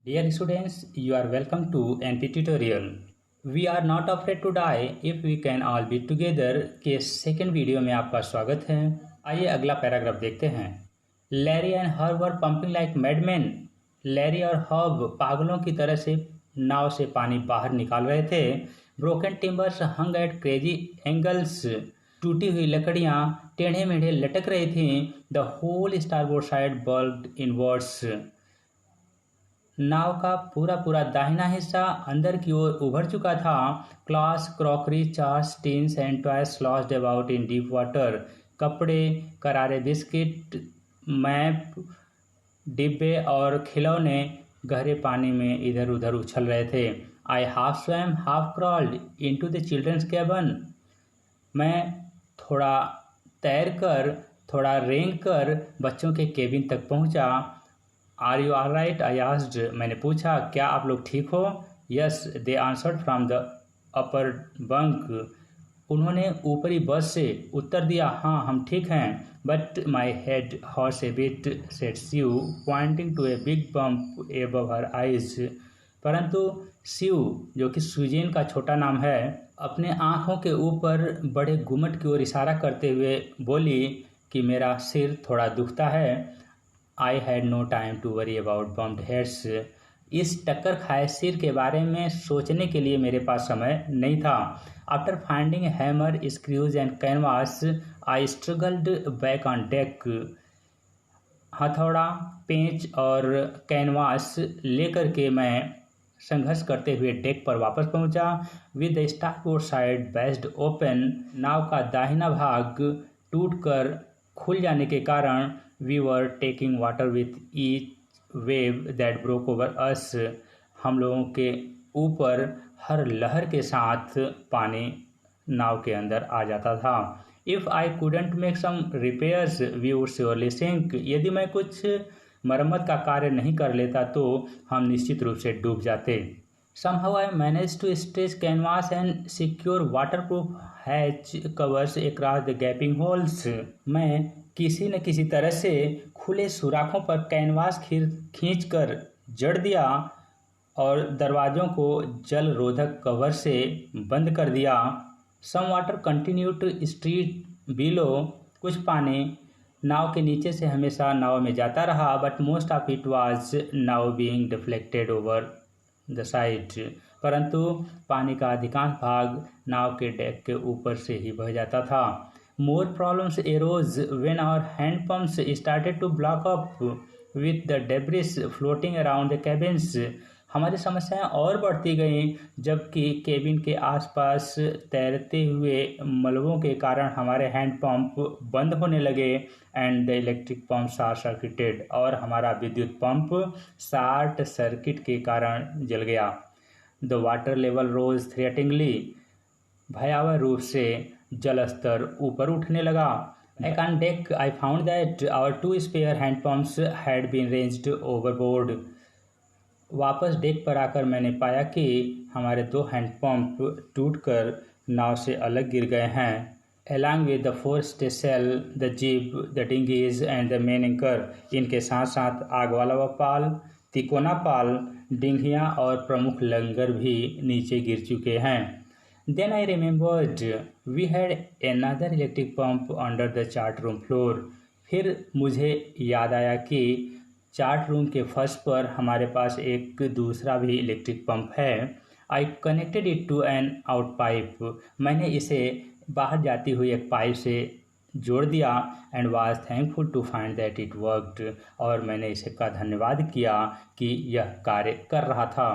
Dear students, you are welcome to NP tutorial. We are not afraid to die if we can all be together के second video में आपका स्वागत है। आइए अगला paragraph देखते हैं। Larry and Herb were pumping like madman. Larry और हर्ब पागलों की तरह से नाव से पानी बाहर निकाल रहे थे। Broken timbers hung at crazy angles. टूटी हुई लकड़ियां टेढ़े मेढ़े लटक रही थीं। The whole starboard side bulged inwards. नाव का पूरा दाहिना हिस्सा अंदर की ओर उभर चुका था। Glass, crockery, chairs, tins and toys sloshed about in deep water. कपड़े, करारे बिस्किट, मैप, डिब्बे और खिलौने गहरे पानी में इधर उधर उछल रहे थे। I half swam half crawled into the children's cabin. मैं थोड़ा तैरकर थोड़ा रेंग कर बच्चों के केबिन तक पहुंचा। Are you all right? I asked. मैंने पूछा, क्या आप लोग ठीक हो? Yes, they answered from the upper bunk. उन्होंने ऊपरी बस से उत्तर दिया, हाँ हम ठीक हैं। But my head hurts a bit, said Sue, pointing to a big bump above her eyes. परंतु स्यू, जो कि सुजेन का छोटा नाम है, अपने आँखों के ऊपर बड़े गुमट की ओर इशारा करते हुए बोली कि मेरा सिर थोड़ा दुखता है। I had no time to worry about bumped heads. इस टक्कर खाए सिर के बारे में सोचने के लिए मेरे पास समय नहीं था। After finding hammer, screws and canvas, I struggled back on deck. हथौड़ा, पेंच और कैनवास लेकर के मैं संघर्ष करते हुए डेक पर वापस पहुंचा। With the starboard side bashed open, नाव का दाहिना भाग टूटकर खुल जाने के कारण we were taking water with each wave that broke over us। हम लोगों के ऊपर हर लहर के साथ पानी नाव के अंदर आ जाता था। If I couldn't make some repairs, we would surely sink। यदि मैं कुछ मरम्मत का कार्य नहीं कर लेता तो हम निश्चित रूप से डूब जाते। Somehow I managed to stretch canvas and secure waterproof hatch covers across the gaping holes। मैं किसी न किसी तरह से खुले सुराखों पर कैनवास खींचकर जड़ दिया और दरवाजों को जल रोधक कवर से बंद कर दिया। Some water continued to stream below. कुछ पानी नाव के नीचे से हमेशा नाव में जाता रहा, but most of it was now being deflected over the side. परंतु पानी का अधिकांश भाग नाव के डेक के ऊपर से ही बह जाता था। More problems arose when our hand pumps started to block up with the debris floating around the cabins। हमारी समस्याएं और बढ़ती गईं जबकि केबिन के आसपास तैरते हुए मलबों के कारण हमारे हैंड पंप बंद होने लगे। And the electric pumps are circuited, और हमारा विद्युत पंप शॉर्ट सर्किट के कारण जल गया। The water level rose threateningly. भयावह रूप से जल स्तर ऊपर उठने लगा। Back on deck, I found that our 2 spare hand pumps had been ranged overboard। वापस डेक पर आकर मैंने पाया कि हमारे 2 हैंड पंप टूटकर नाव से अलग गिर गए हैं। Along with the foresail, the jib, the dinghies and the main anchor। इनके साथ साथ आग वाला पाल, तिकोना पाल, डिंघियाँ और प्रमुख लंगर भी नीचे गिर चुके हैं। Then I remembered we had another electric pump under the chart room floor। फिर मुझे याद आया कि चार्ट रूम के फर्श पर हमारे पास एक दूसरा भी इलेक्ट्रिक पंप है। I connected it to an out pipe। मैंने इसे बाहर जाती हुई एक पाइप से जोड़ दिया। And was thankful to find that it worked। और मैंने इसका धन्यवाद किया कि यह कार्य कर रहा था।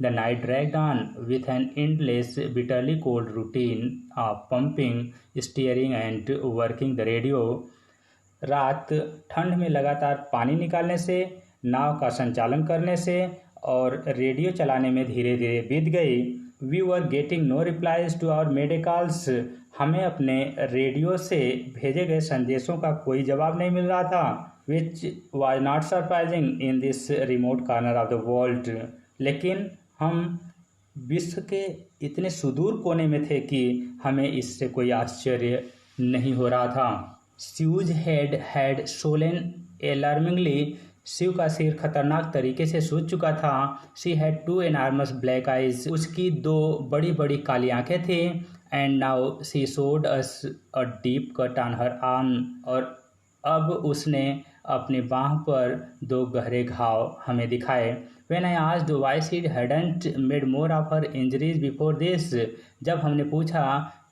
The night dragged on with an endless, bitterly cold routine of pumping, steering and working the radio। रात ठंड में लगातार पानी निकालने से, नाव का संचालन करने से और रेडियो चलाने में धीरे धीरे बीत गई। We were getting no replies to our mayday calls। हमें अपने रेडियो से भेजे गए संदेशों का कोई जवाब नहीं मिल रहा था। Which was not surprising in this remote corner of the world। लेकिन हम विश्व के इतने सुदूर कोने में थे कि हमें इससे कोई आश्चर्य नहीं हो रहा था। Sue's head swollen alarmingly Shiv का सिर खतरनाक तरीके से सूज चुका था। She had 2 enormous black eyes, उसकी 2 बड़ी बड़ी काली आंखें थी। And now she showed us a deep cut on her arm, और अब उसने अपनी बाह पर 2 गहरे घाव हमें दिखाए। When I asked why she hadn't made more of her injuries before this, जब हमने पूछा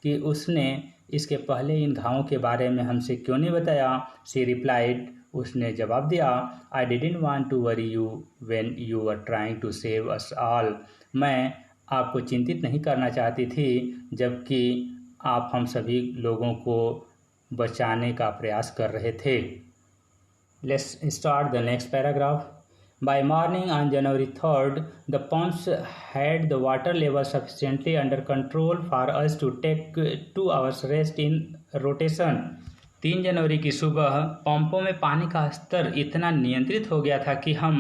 कि उसने इसके पहले इन घावों के बारे में हमसे क्यों नहीं बताया, she replied, उसने जवाब दिया, I didn't want to worry you when you were trying to save us all. मैं आपको चिंतित नहीं करना चाहती थी जबकि आप हम सभी लोगों को बचाने का प्रयास कर रहे थे। Let's start the next paragraph. By morning on January 3rd, the pumps had the water level sufficiently under control for us to take 2 hours rest in rotation. 3 जनवरी की सुबह पंपों में पानी का स्तर इतना नियंत्रित हो गया था कि हम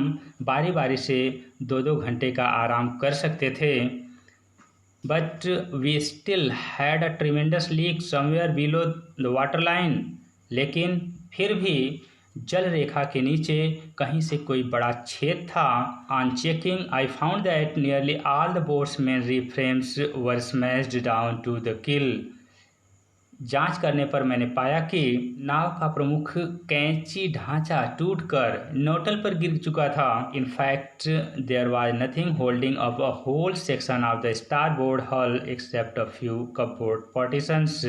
बारी बारी से 2-2 घंटे का आराम कर सकते थे। But we still had a tremendous leak somewhere below the water line. लेकिन फिर भी जल रेखा के नीचे कहीं से कोई बड़ा छेद था। On checking, I found that nearly all the boat's main reef frames were smashed down to the keel. जांच करने पर मैंने पाया कि नाव का प्रमुख कैंची ढांचा टूटकर नोटल पर गिर चुका था। In fact, there was nothing holding up a whole section of the starboard hull except a few cupboard partitions.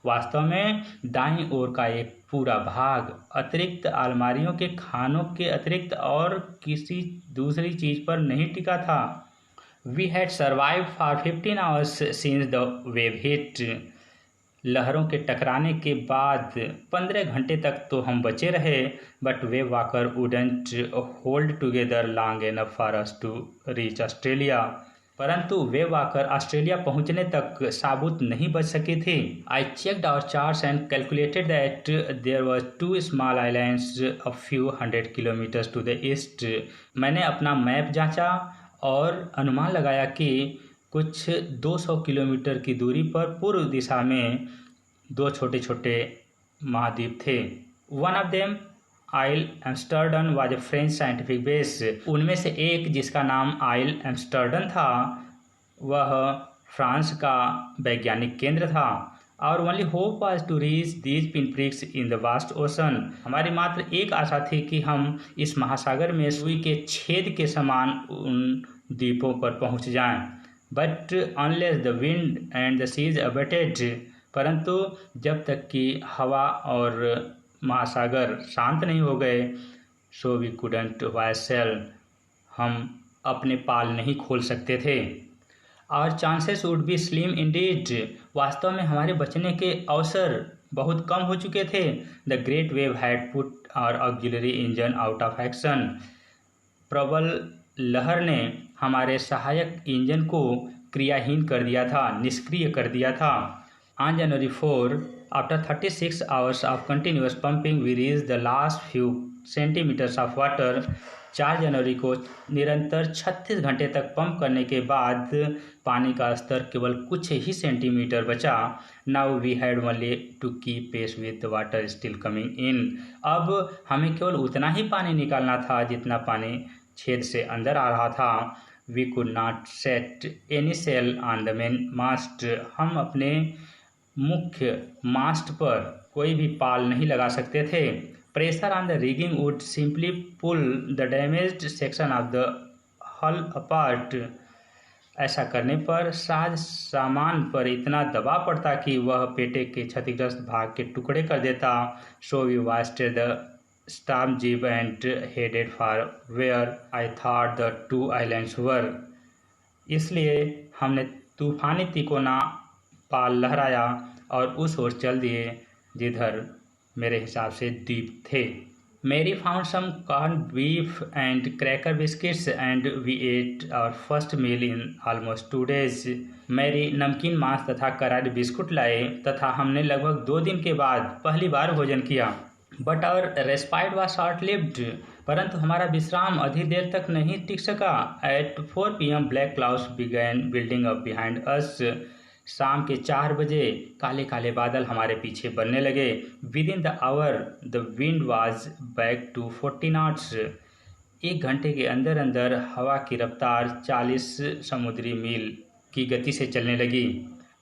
वास्तव में दाईं ओर का एक पूरा भाग अतिरिक्त अलमारियों के खानों के अतिरिक्त और किसी दूसरी चीज पर नहीं टिका था। We had survived for 15 hours since the wave hit. लहरों के टकराने के बाद 15 घंटे तक तो हम बचे रहे, but Wave Walker wouldn't hold together long enough for us to reach Australia. परंतु वेव वॉकर ऑस्ट्रेलिया पहुंचने तक साबुत नहीं बच सकी थी। I checked our charts and calculated that there was 2 small islands a few 100 kilometres to the east. मैंने अपना मैप जांचा और अनुमान लगाया कि कुछ 200 किलोमीटर की दूरी पर पूर्व दिशा में 2 छोटे छोटे महाद्वीप थे। One of them Ile Amsterdam was a French scientific base. उनमें से एक जिसका नाम आइल एम्स्टर्डन था वह फ्रांस का वैज्ञानिक केंद्र था। और only hope was to reach these pinpricks in the vast ocean. हमारी मात्र एक आशा थी कि हम इस महासागर में सुई के छेद के समान उन द्वीपों पर पहुंच जाएं। But unless the wind and the seas abated, परंतु जब तक कि हवा और महासागर शांत नहीं हो गए, सो वी कुडंट वाइसेल, हम अपने पाल नहीं खोल सकते थे। और chances would be slim Indeed, वास्तव में हमारे बचने के अवसर बहुत कम हो चुके थे। The great wave had put our auxiliary engine out of action, प्रबल लहर ने हमारे सहायक इंजन को क्रियाहीन कर दिया था, निष्क्रिय कर दिया था। On January 4, after 36 hours of continuous pumping, we reached the last few centimeters of water. 4 जनवरी को निरंतर 36 घंटे तक पंप करने के बाद पानी का स्तर केवल कुछ ही सेंटीमीटर बचा। Now we had only to keep pace with the water still coming in. अब हमें केवल उतना ही पानी निकालना था जितना पानी छेद से अंदर आ रहा था। We could not set any sail on the main mast. हम अपने मुख्य मास्ट पर कोई भी पाल नहीं लगा सकते थे। Pressure on the rigging would simply pull the damaged section of the hull apart. ऐसा करने पर साज सामान पर इतना दबाव पड़ता कि वह पेटे के क्षतिग्रस्त भाग के टुकड़े कर देता। So we wasted the storm jib and headed for where I thought the 2 islands were. इसलिए हमने तूफानी तिकोना पाल लहराया और उस ओर चल दिए जिधर मेरे हिसाब से द्वीप थे। Mary found some corn beef and cracker biscuits and we ate our first meal in almost 2 days। मेरी नमकीन मांस तथा करारी बिस्कुट लाए तथा हमने लगभग 2 दिन के बाद पहली बार भोजन किया। But our respite was short lived, परंतु हमारा विश्राम अधिक देर तक नहीं टिक सका। At 4 PM black clouds began building up behind us. शाम के 4 बजे काले काले बादल हमारे पीछे बनने लगे। Within the hour the wind was back to 40 knots। 1 घंटे के अंदर अंदर हवा की रफ्तार 40 समुद्री मील की गति से चलने लगी।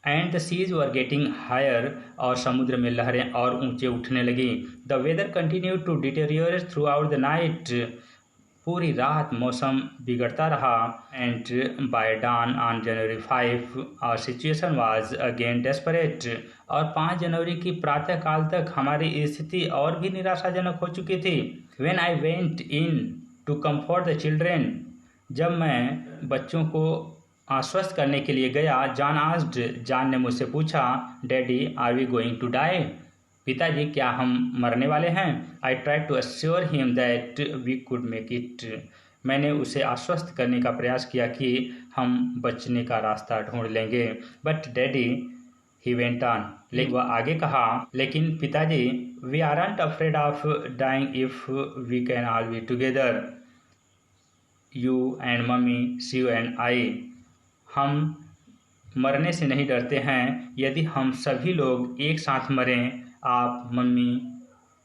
And the seas were getting higher, और समुद्र में लहरें और ऊंचे उठने लगी। The weather continued to deteriorate throughout the night, पूरी रात मौसम बिगड़ता रहा। And by dawn on January 5 our situation was again desperate, और 5 जनवरी की प्रातः काल तक हमारी स्थिति और भी निराशाजनक हो चुकी थी। When I went in to comfort the children, जब मैं बच्चों को आश्वस्त करने के लिए गया, जॉन आस्क्ड, जॉन ने मुझसे पूछा, daddy are we going to die, पिताजी क्या हम मरने वाले हैं? I tried to assure him that we could make it, मैंने उसे आश्वस्त करने का प्रयास किया कि हम बचने का रास्ता ढूंढ लेंगे। But daddy, he went on, लेकिन वह आगे कहा, लेकिन पिताजी, we aren't afraid of dying if we can all be together, you and mummy, Shiv and I, हम मरने से नहीं डरते हैं यदि हम सभी लोग एक साथ मरें, आप, मम्मी,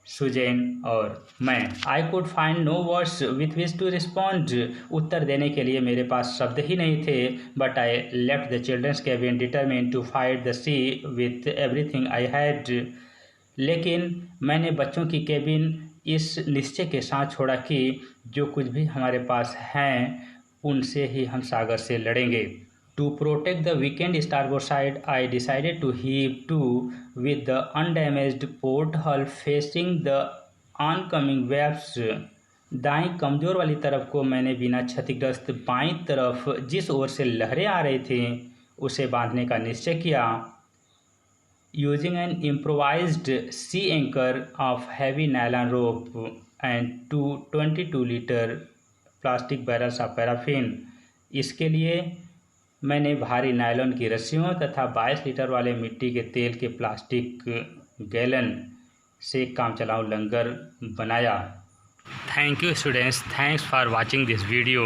सुजैन और मैं। I could find no words with which to respond, उत्तर देने के लिए मेरे पास शब्द ही नहीं थे। But I left the children's cabin determined to fight the sea with everything I had, लेकिन मैंने बच्चों की केबिन इस निश्चय के साथ छोड़ा कि जो कुछ भी हमारे पास हैं उनसे ही हम सागर से लड़ेंगे। To protect the weakened starboard side, I decided to heave to with the undamaged port hull facing the oncoming waves. दाईं कमजोर वाली तरफ को मैंने बिना क्षतिग्रस्त बाईं तरफ जिस ओर से लहरें आ रही थी उसे बांधने का निश्चय किया। Using an improvised sea anchor of heavy nylon rope and 22-liter plastic barrels of paraffin, इसके लिए मैंने भारी नायलॉन की रस्सियों तथा 22 लीटर वाले मिट्टी के तेल के प्लास्टिक गैलन से काम चलाऊ लंगर बनाया। Thank you students, thanks for watching this video.